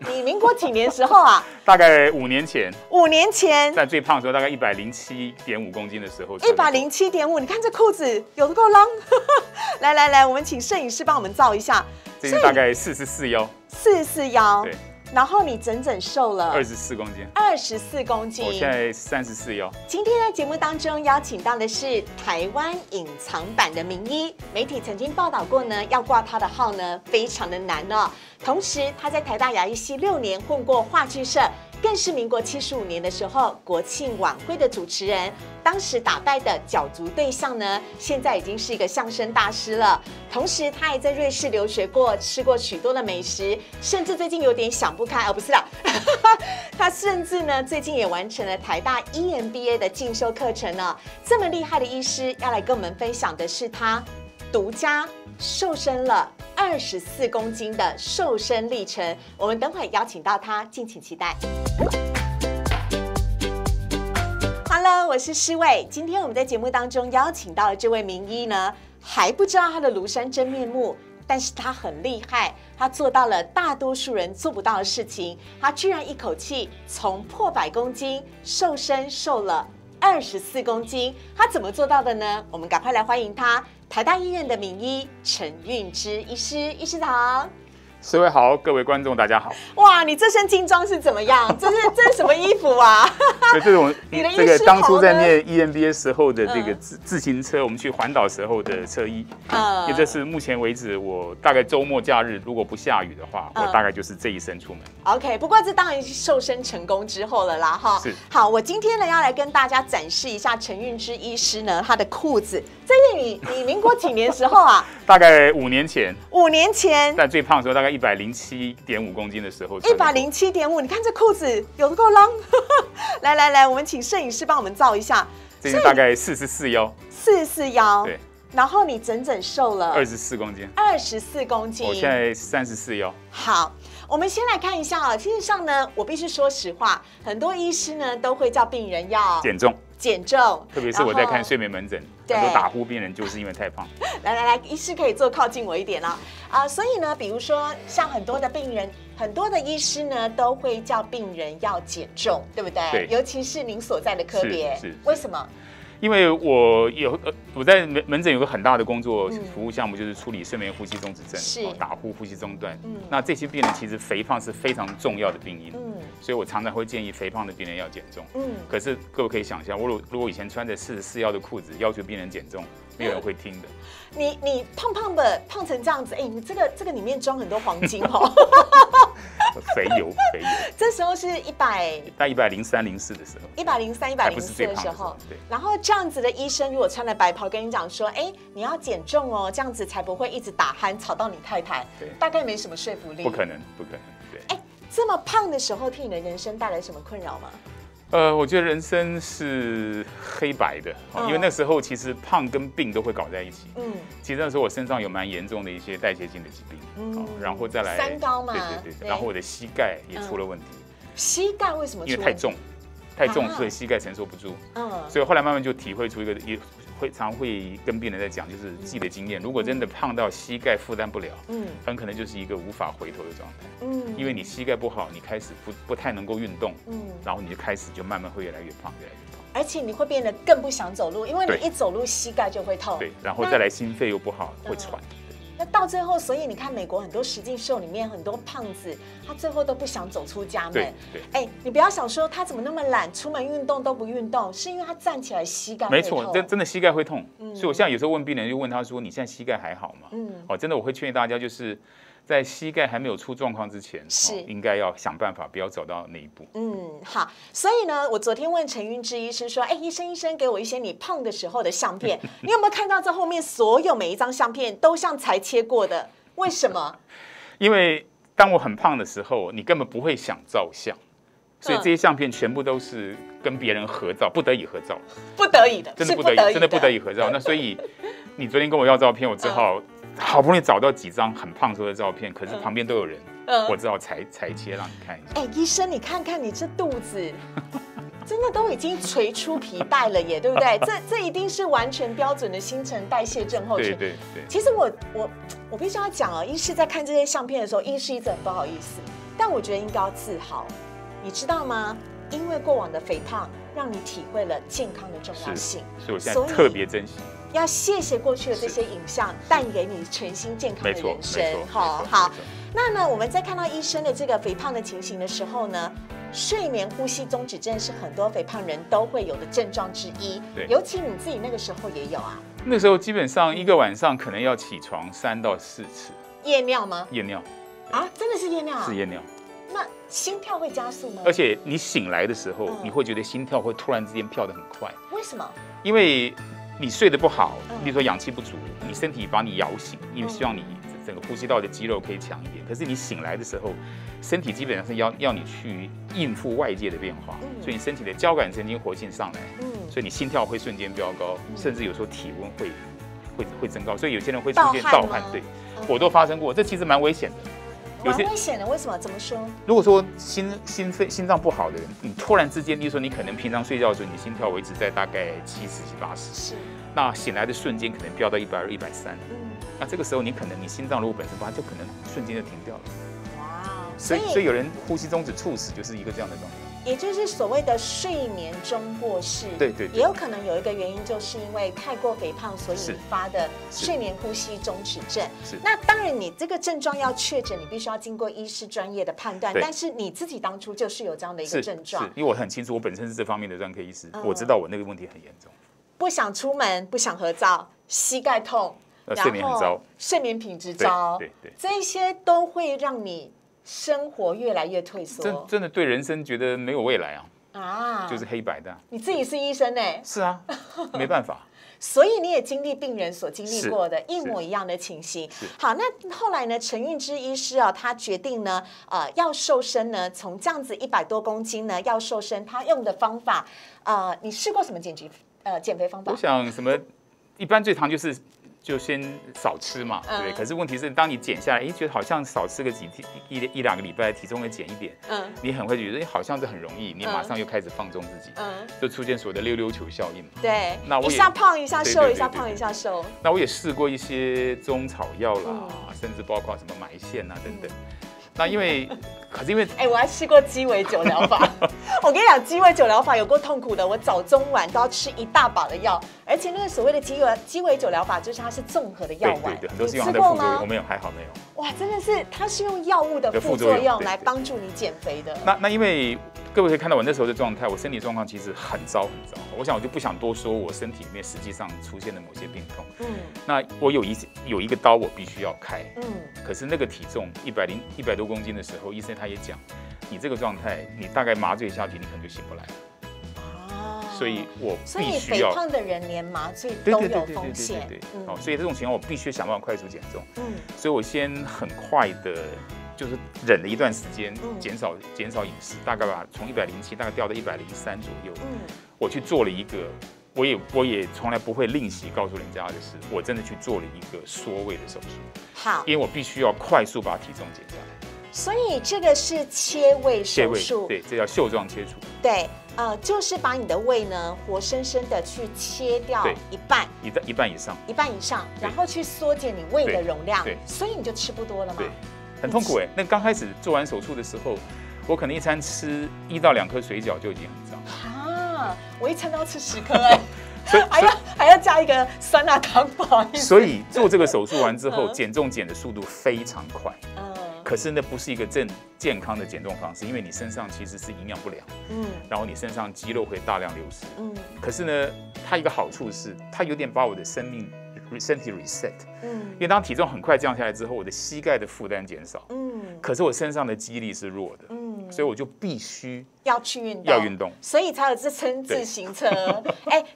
你民国几年时候啊？大概5年前。5年前，在最胖的时候，大概107.5公斤的时候。107.5，你看这裤子有多够浪。来，我们请摄影师帮我们照一下。这是大概44腰。44腰。对。然后你整整瘦了24公斤，24公斤。我现在34腰。今天在节目当中邀请到的是台湾隐藏版的名医，媒体曾经报道过呢，要挂他的号呢非常的难哦。同时他在台大牙医系6年，混过话剧社，更是民国75年的时候国庆晚会的主持人。当时打败的角逐对象呢，现在已经是一个相声大师了。同时，他还在瑞士留学过，吃过许多的美食，甚至最近有点想不开，不是啦，他甚至呢最近也完成了台大 EMBA 的进修课程呢。这么厉害的医师，要来跟我们分享的是他独家瘦身了24公斤的瘦身历程。我们等会邀请到他，敬请期待。Hello， 我是诗伟。今天我们在节目当中邀请到的这位名医呢，还不知道他的庐山真面目，但是他很厉害，他做到了大多数人做不到的事情。他居然一口气从破100公斤瘦身瘦了24公斤，他怎么做到的呢？我们赶快来欢迎他，台大医院的名医陈运之医师。医师好。各位好，各位观众大家好。哇，你这身精装是怎么样？这是什么衣服啊？对，这种这个当初在念 EMBA 时候的这个自行车，我们去环岛时候的车衣。因为这是目前为止我大概周末假日如果不下雨的话，我大概就是这一身出门。OK， 不过这当然是瘦身成功之后了啦，哈。是。好，我今天呢要来跟大家展示一下陈运之医师呢他的裤子。这是你民国几年时候啊？大概5年前。5年前。在最胖的时候，大概107.5公斤的时候。107.5，你看这裤子有多够浪。来，我们请摄影师帮我们照一下。这是大概44腰。44腰。对。然后你整整瘦了24公斤。24公斤。我现在34腰。好，我们先来看一下啊。其实上呢，我必须说实话，很多医师呢都会叫病人要减重，特别是我在看睡眠门诊，很多打呼病人就是因为太胖。来，医师可以坐靠近我一点啊。所以呢，比如说像很多的病人，很多的医师呢都会叫病人要减重，对不对？对，尤其是您所在的科别，是为什么？因为我在门诊有个很大的工作服务项目，就是处理睡眠呼吸中止症，打呼、呼吸中断。那这些病人其实肥胖是非常重要的病因，所以我常常会建议肥胖的病人要减重。可是各位可以想象，我如果以前穿着44腰的裤子，要求病人减重，没有人会听的。你胖成这样子，你这个里面装很多黄金哦。肥油。这时候是在103、104的时候，103、104的时候。对。然后这样子的医生，如果穿了白袍跟你讲说，你要减重哦，这样子才不会一直打鼾吵到你太太，大概没什么说服力。不可能。对。这么胖的时候，替你的人生带来什么困扰吗？我觉得人生是黑白的，因为那时候其实胖跟病都会搞在一起。其实那时候我身上有蛮严重的一些代谢性的疾病，然后再来三高嘛，对，然后我的膝盖也出了问题。膝盖为什么？因为太重，所以膝盖承受不住。所以后来慢慢就体会出一个，常会跟病人在讲，就是自己的经验。如果真的胖到膝盖负担不了，很可能就是一个无法回头的状态。因为你膝盖不好，你开始不太能够运动，然后你就慢慢会越来越胖。而且你会变得更不想走路，因为你一走路膝盖就会痛。对，然后再来心肺又不好，会喘。那到最后，所以你看美国很多实境秀里面很多胖子，他最后都不想走出家门。对，你不要想说他怎么那么懒，出门运动都不运动，是因为他站起来膝盖会痛。没错，真的膝盖会痛。所以我现在有时候问病人，就问他说：“你现在膝盖还好吗？”真的我会劝大家，就是在膝盖还没有出状况之前，应该要想办法不要走到那一步。好，所以呢，我昨天问陈运之医师说：“医生，给我一些你胖的时候的相片，你有没有看到这后面每一张相片都像裁切过的？为什么？因为当我很胖的时候，你根本不会想照相，所以这些相片全部都是跟别人合照，不得已合照，不得已的，真的不得已合照。那所以你昨天跟我要照片，我只好。好不容易找到几张很胖时候的照片，可是旁边都有人，我只好裁切让你看一下。医生，你看看你这肚子，真的都已经垂出皮带了耶，对不对？这一定是完全标准的新陈代谢症候群。对。其实我必须要讲医师在看这些相片的时候，医师一直很不好意思。但我觉得应该要自豪，你知道吗？因为过往的肥胖，让你体会了健康的重要性，所以我现在特别珍惜。要谢谢过去的这些影像，带给你全新健康的人生。好。那呢，我们在看到医生的这个肥胖的情形的时候呢，睡眠呼吸中止症是很多肥胖人都会有的症状之一。尤其你自己那个时候也有啊。那时候基本上一个晚上可能要起床3到4次。夜尿吗？夜尿。啊，真的是夜尿啊？是夜尿。那心跳会加速吗？而且你醒来的时候，你会觉得心跳会突然之间跳得很快。为什么？因为你睡得不好，比如说氧气不足，你身体把你摇醒，因为希望你整个呼吸道的肌肉可以强一点。可是你醒来的时候，身体基本上是要你去应付外界的变化，所以你身体的交感神经活性上来，所以你心跳会瞬间飙高，甚至有时候体温会增高，所以有些人会出现盗汗。对，我都发生过，这其实蛮危险的。蛮危险的，为什么？怎么说？如果说心脏不好的人，你突然之间，例如说你可能平常睡觉的时候，你心跳维持在大概70、80，是，那醒来的瞬间可能飙到120、130，那这个时候你可能你心脏如果本身不好，就可能瞬间就停掉了。哇，所以有人呼吸中止猝死就是一个这样的状态。也就是所谓的睡眠中过世，对，也有可能有一个原因，就是因为太过肥胖所引发的睡眠呼吸中止症。那当然，你这个症状要确诊，你必须要经过医师专业的判断。但是你自己当初就是有这样的一个症状，因为我很清楚，我本身是这方面的专科医师，我知道我那个问题很严重，不想出门，不想合照，膝盖痛，睡眠很糟，睡眠品质糟，对，这些都会让你生活越来越退缩，真的对人生觉得没有未来啊，就是黑白的。你自己是医生哎，是啊，没办法。所以你也经历病人所经历过的一模一样的情形。好，那后来呢，陈运之医师啊，他决定呢，要瘦身呢，从这样子100多公斤呢，要瘦身，他用的方法，你试过什么减肥方法？我想什么，一般最常就先少吃嘛，对不对？可是问题是，当你减下来，觉得好像少吃个一两个礼拜，体重会减一点，你很会觉得，好像是很容易，你马上又开始放纵自己，就出现所谓的溜溜球效应嘛。对，那我一下胖一下瘦，一下胖一下瘦。那我也试过一些中草药啦，甚至包括什么埋线啊等等。那可是因为我还试过鸡尾酒疗法。我跟你讲，鸡尾酒疗法有够痛苦的，我早中晚都要吃一大把的药，而且那个所谓的鸡尾酒疗法，就是它是综合的药丸。对，很多是用它的副作用，我没有，还好没有。哇，真的是，它是用药物的副作用来帮助你减肥的。那因为各位可以看到我那时候的状态，我身体状况其实很糟。我想我就不想多说，我身体里面实际上出现了某些病痛。那我有一个刀我必须要开。可是那个体重100多公斤的时候，医生他也讲，你这个状态，你大概麻醉下去，你可能就醒不来了。所以我必须要。肥胖的人连麻醉都有风险。所以这种情况我必须想办法快速减重。所以我先很快的，就是忍了一段时间，减少饮食，大概从107大概掉到103左右。我去做了一个，我也从来不会吝惜告诉人家的是，我真的去做了一个缩胃的手术。好，因为我必须要快速把体重减下来。所以这个是切胃手术，对，这叫袖状切除。对，就是把你的胃呢活生生的去切掉一半以上，然后去缩减你胃的容量，所以你就吃不多了嘛。对，很痛苦那刚开始做完手术的时候，我可能一餐吃1到2颗水饺就已经很脏。我一餐都要吃10颗还要加一个酸辣汤，不好意思。所以做这个手术完之后，减重减的速度非常快。可是那不是一个健康的减重方式，因为你身上其实是营养不良，然后你身上肌肉会大量流失，可是呢，它一个好处是，它有点把我的身体 reset，因为当体重很快降下来之后，我的膝盖的负担减少，可是我身上的肌力是弱的，所以我就必须要去运动，所以才有这称自行车。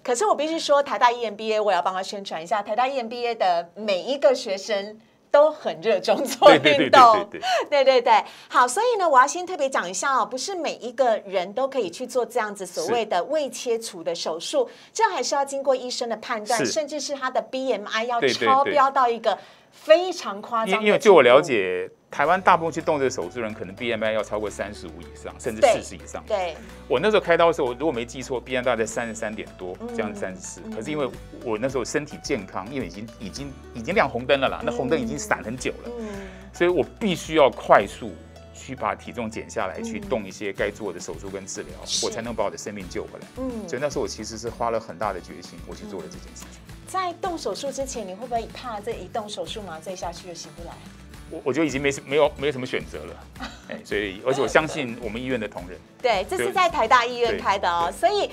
可是我必须说，台大 EMBA 我也要帮他宣传一下，台大 EMBA 的每一个学生都很热衷做运动，对，好，所以呢，我要先特别讲一下不是每一个人都可以去做这样子所谓的胃切除的手术，这还是要经过医生的判断，甚至是他的 BMI 要超标到一个非常夸张的程度。因为据我了解，台湾大部分去动这个手术的人，可能 BMI 要超过35以上，甚至40以上。对，我那时候开刀的时候，如果没记错 ，BMI 大概33点多，这样34。可是因为我那时候身体健康，因为已经亮红灯了啦，那红灯已经闪很久了，所以我必须要快速须把体重减下来，去动一些该做的手术跟治疗，我才能把我的生命救回来。所以那时候我其实是花了很大的决心，我去做了这件事情。在动手术之前，你会不会怕这一动手术麻醉下去就醒不来？我觉得已经没有什么选择了，所以而且我相信我们医院的同仁。对，这是在台大医院开的哦，所以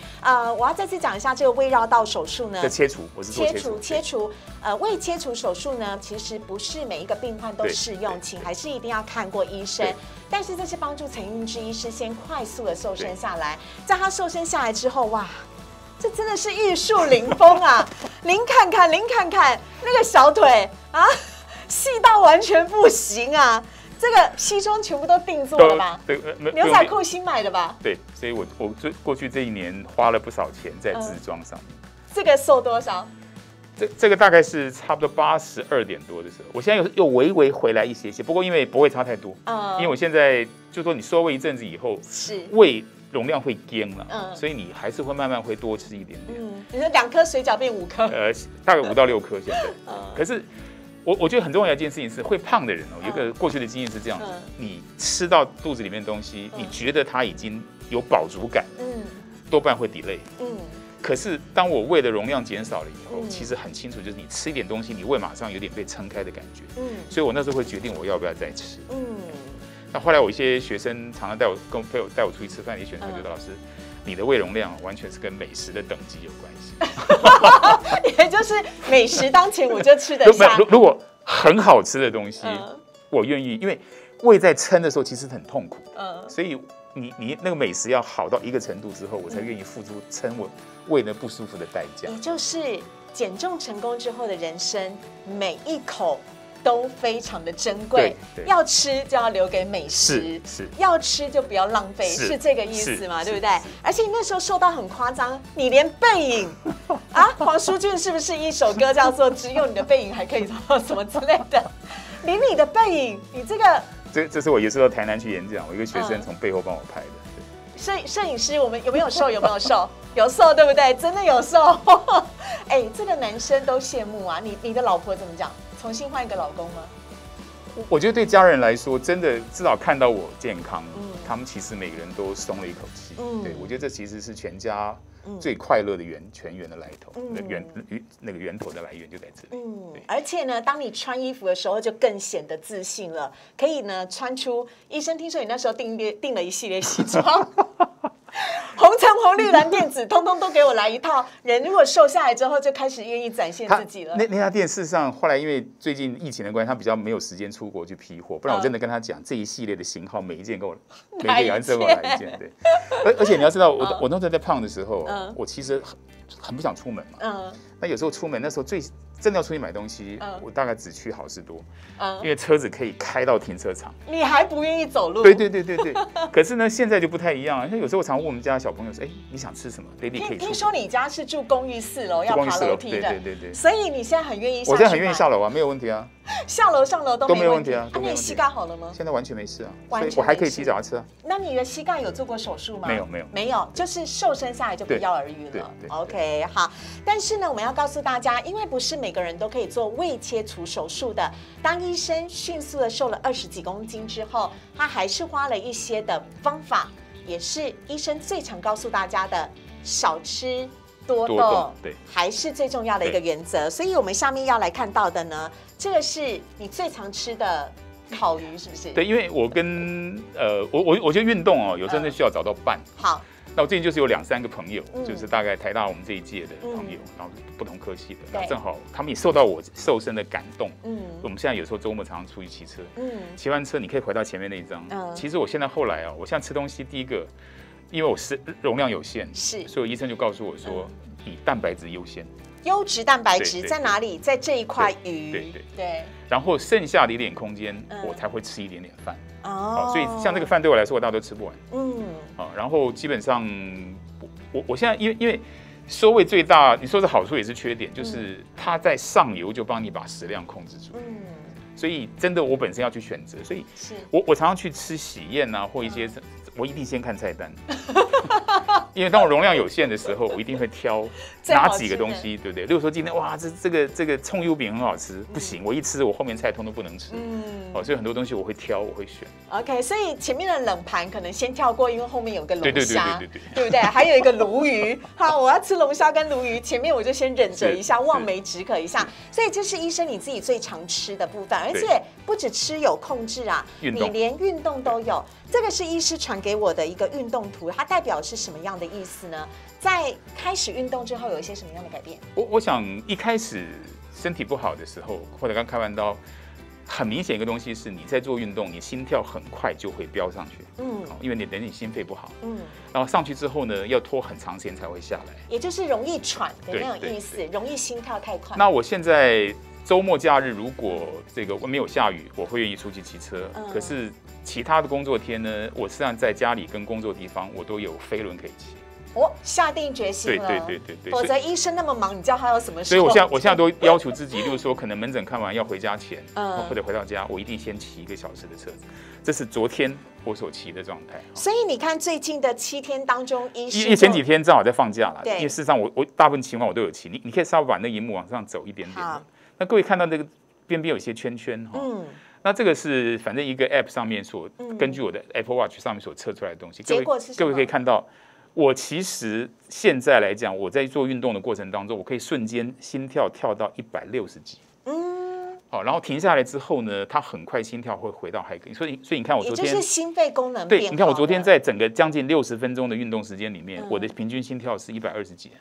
我要再次讲一下这个胃绕道手术呢。这切除，我是做切除，胃切除手术呢，其实不是每一个病患都适用，请还是一定要看过医生。但是这是帮助陈运之医师先快速的瘦身下来，在他瘦身下来之后，哇！这真的是玉树临风啊！您看看那个小腿啊，细到完全不行啊！这个西装全部都定做了吧？对，牛仔裤新买的吧？对，所以我过去这1年花了不少钱在自装上面。这个瘦多少？这个大概是差不多82点多的时候，我现在又微微回来一些，不过因为不会差太多，因为我现在就说你缩胃一阵子以后，胃容量会减了，所以你还是会慢慢会多吃一点点。你说2颗水饺变5颗？大概5到6颗现在。可是我觉得很重要的一件事情是，会胖的人有一个过去的经验是这样子：你吃到肚子里面的东西，你觉得它已经有饱足感，多半会 delay。可是当我胃的容量减少了以后，其实很清楚，就是你吃一点东西，你胃马上有点被撑开的感觉。所以我那时候会决定我要不要再吃。那后来我一些学生常常带我出去吃饭，也选择觉得老师，你的胃容量完全是跟美食的等级有关系。也就是美食当前我就吃得下。如果很好吃的东西，我愿意，因为胃在撑的时候其实很痛苦。所以你那个美食要好到一个程度之后，我才愿意付出撑我胃的不舒服的代价。也就是减重成功之后的人生，每一口都非常的珍贵，要吃就要留给美食，要吃就不要浪费，是这个意思嘛？对不对？而且你那时候瘦到很夸张，你连背影啊，黄舒骏是不是一首歌叫做《只有你的背影还可以做到什么之类的》？连你的背影，你这个，这是我有时候到台南去演讲，我一个学生从背后帮我拍的。摄影师，我们有没有瘦？有没有瘦？有瘦，对不对？真的有瘦。这个男生都羡慕啊！你的老婆怎么讲？重新换一个老公吗？我觉得对家人来说，真的至少看到我健康，他们其实每个人都松了一口气。对，我觉得这其实是全家最快乐的泉源的来头，那个源头的来源就在这里。而且呢，当你穿衣服的时候，就更显得自信了，可以呢穿出。医生听说你那时候订了一系列西装。红橙黄绿蓝靛紫，通通都给我来一套。人如果瘦下来之后，就开始愿意展现自己了。那家店事实上后来因为最近疫情的关系，他比较没有时间出国去批货，不然我真的跟他讲这一系列的型号，每一件给我每一个颜色给我来一件。对，而且你要知道，我那时候在胖的时候，我其实很不想出门嘛。那有时候出门那时候真的要出去买东西，我大概只去好事多，因为车子可以开到停车场。你还不愿意走路？对。可是呢，现在就不太一样了。像有时候我常问我们家小朋友说：“你想吃什么 ？Baby 可以出。”听说你家是住公寓4楼，要爬楼梯的。对。所以你现在很愿意下去。我现在很愿意下楼啊，没有问题啊。下楼上楼都没问题啊。那你膝盖好了吗？现在完全没事啊，所以我还可以骑脚踏车啊。那你的膝盖有做过手术吗？没有，就是瘦身下来就不药而愈了。OK， 好。但是呢，我们要告诉大家，因为不是每个人都可以做胃切除手术的。当医生迅速的瘦了20几公斤之后，他还是花了一些的方法，也是医生最常告诉大家的：少吃多动，对，还是最重要的一个原则。所以我们下面要来看到的呢，这个是你最常吃的烤鱼，是不是？对，因为我跟我觉得运动有时候需要找到伴。好。那我最近就是有2、3个朋友，就是大概台大我们这一届的朋友，然后不同科系的，然后正好他们也受到我瘦身的感动。我们现在有时候周末常常出去骑车，骑完车你可以回到前面那一张。其实我现在后来我现在吃东西，第一个，因为我是容量有限，所以医生就告诉我说，以蛋白质优先。优质蛋白质在哪里？在这一块鱼。对。然后剩下的一点空间，我才会吃一点点饭。所以像这个饭对我来说，我大家都吃不完。然后基本上我现在因为缩胃最大，你说是好处也是缺点，就是它在上游就帮你把食量控制住。所以真的我本身要去选择，所以我常常去吃喜宴啊，或一些我一定先看菜单。因为当我容量有限的时候，我一定会挑哪几个东西，对不对？例如说今天哇，这个葱油饼很好吃，不行，我一吃我后面菜通通不能吃。所以很多东西我会挑，我会选。OK， 所以前面的冷盘可能先跳过，因为后面有个龙虾，对不对？还有一个鲈鱼，好，我要吃龙虾跟鲈鱼，前面我就先忍着一下，望梅止渴一下。所以这是医生你自己最常吃的部分，而且不止吃有控制啊，你连运动都有。这个是医师传给我的一个运动图，它代表是什么样的意思呢？在开始运动之后有一些什么样的改变？我想一开始身体不好的时候，或者刚开完刀，很明显一个东西是你在做运动，你心跳很快就会飙上去，因为你心肺不好，然后上去之后呢，要拖很长时间才会下来，也就是容易喘的那种意思，容易心跳太快。那我现在周末假日如果这个没有下雨，我会愿意出去骑车，可是其他的工作天呢，我实际上在家里跟工作地方我都有飞轮可以骑。下定决心了。对，否则医生那么忙，你叫他有什么事？所以我现在都要求自己，例如说，可能门诊看完要回家前，或者回到家，我一定先骑1个小时的车子。这是昨天我所骑的状态。所以你看，最近的7天当中，医师因为前几天正好在放假了，因为事实上我大部分情况我都有骑。你可以稍微把那荧幕往上走一点点。那各位看到那个边边有一些圈圈哈。那这个是反正一个 App 上面根据我的 Apple Watch 上面所测出来的东西。结果是什么？各位可以看到。我其实现在来讲，我在做运动的过程当中，我可以瞬间心跳跳到160几，好，然后停下来之后呢，它很快心跳会回到海格，所以你看我昨天，也就是心肺功能变好了。对，你看我昨天在整个将近60分钟的运动时间里面，我的平均心跳是120几，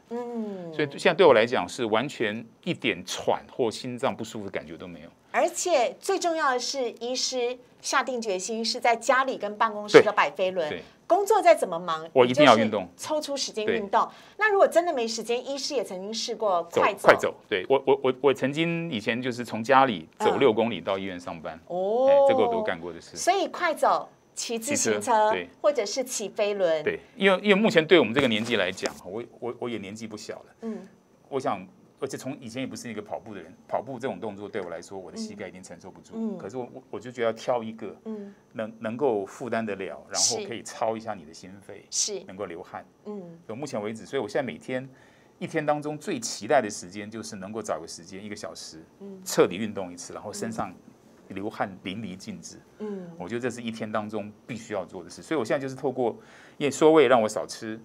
所以现在对我来讲是完全一点喘或心脏不舒服的感觉都没有。而且最重要的是，医师下定决心是在家里跟办公室都摆飞轮。工作再怎么忙，我一定要运动，抽出时间运动。那如果真的没时间，医师也曾经试过快走。对，我曾经以前就是从家里走6公里到医院上班，这个我都干过的事。所以快走、骑自行车，或者是骑飞轮。对，因为目前对我们这个年纪来讲，我也年纪不小了。我想。而且从以前也不是一个跑步的人，跑步这种动作对我来说，我的膝盖已经承受不住。可是我就觉得要挑一个，能够负担得了，然后可以操一下你的心肺，能够流汗。到目前为止，所以我现在每天一天当中最期待的时间就是能够找个时间1个小时，彻底运动一次，然后身上流汗淋漓尽致。我觉得这是一天当中必须要做的事。所以我现在就是透过因为缩胃让我少吃，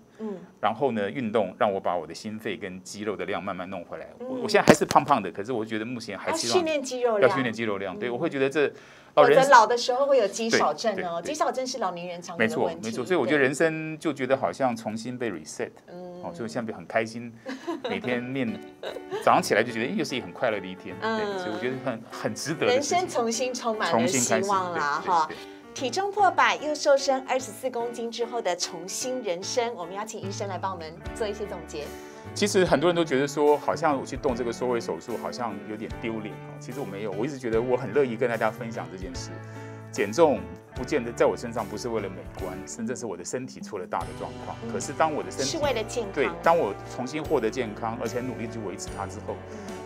然后呢运动让我把我的心肺跟肌肉的量慢慢弄回来。我现在还是胖胖的，可是我觉得目前还希望训练肌肉量，要训练肌肉量。对，我会觉得这否则老的时候会有肌少症哦。肌少症是老年人常有的问题。没错。所以我觉得人生就觉得好像重新被 reset。所以我现在很开心，每天早上起来就觉得又是一个很快乐的一天。所以我觉得很值得。人生重新充满了希望啦，哈。体重破100又瘦身24公斤之后的重新人生，我们邀请医生来帮我们做一些总结。其实很多人都觉得说，好像我去动这个缩胃手术，好像有点丢脸哦。其实我没有，我一直觉得我很乐意跟大家分享这件事。减重不见得在我身上不是为了美观，甚至是我的身体出了大的状况。可是当我的身体是为了健康，对，当我重新获得健康，而且努力去维持它之后，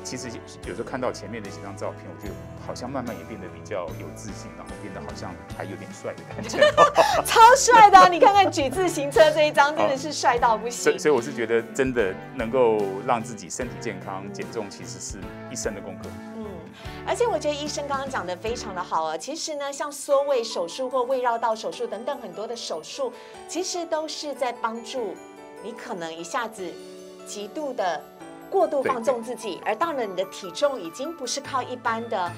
其实有时候看到前面的几张照片，我觉得好像慢慢也变得比较有自信，然后变得好像还有点帅的感觉，超帅的、啊！你看看举自行车这一张，真的是帅到不行。所以我是觉得真的能够让自己身体健康，减重其实是一生的功课。而且我觉得医生刚刚讲的非常的好啊。其实呢，像缩胃手术或胃绕道手术等等很多的手术，其实都是在帮助你可能一下子极度的过度放纵自己，而到了你的体重已经不是靠一般的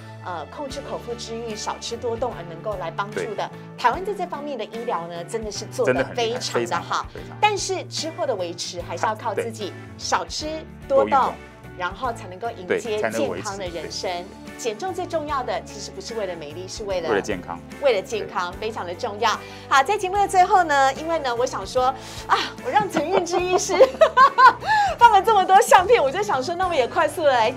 控制口腹之欲、少吃多动而能够来帮助的。台湾在这方面的医疗呢，真的是做得非常的好。但是之后的维持还是要靠自己，少吃多动，然后才能够迎接健康的人生。减重最重要的其实不是为了美丽，是为了健康，非常的重要。好，在节目的最后呢，因为呢，我想说啊，我让陈韵之医师放了这么多相片，我就想说，那我也快速的来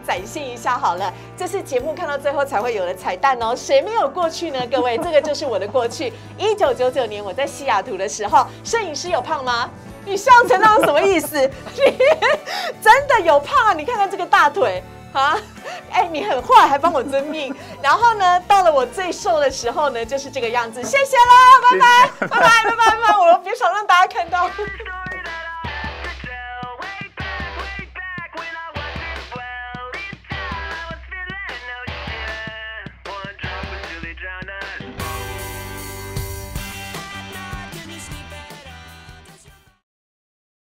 展现一下好了。这是节目看到最后才会有的彩蛋哦。谁没有过去呢？各位，这个就是我的过去。1999年我在西雅图的时候，摄影师有胖吗？你笑成那种什么意思？你真的有胖啊？你看看这个大腿。啊，哎，你很坏，还帮我遵命。然后呢，到了我最瘦的时候呢，就是这个样子。谢谢啦，拜拜，拜拜，拜拜，拜拜。我别想让大家。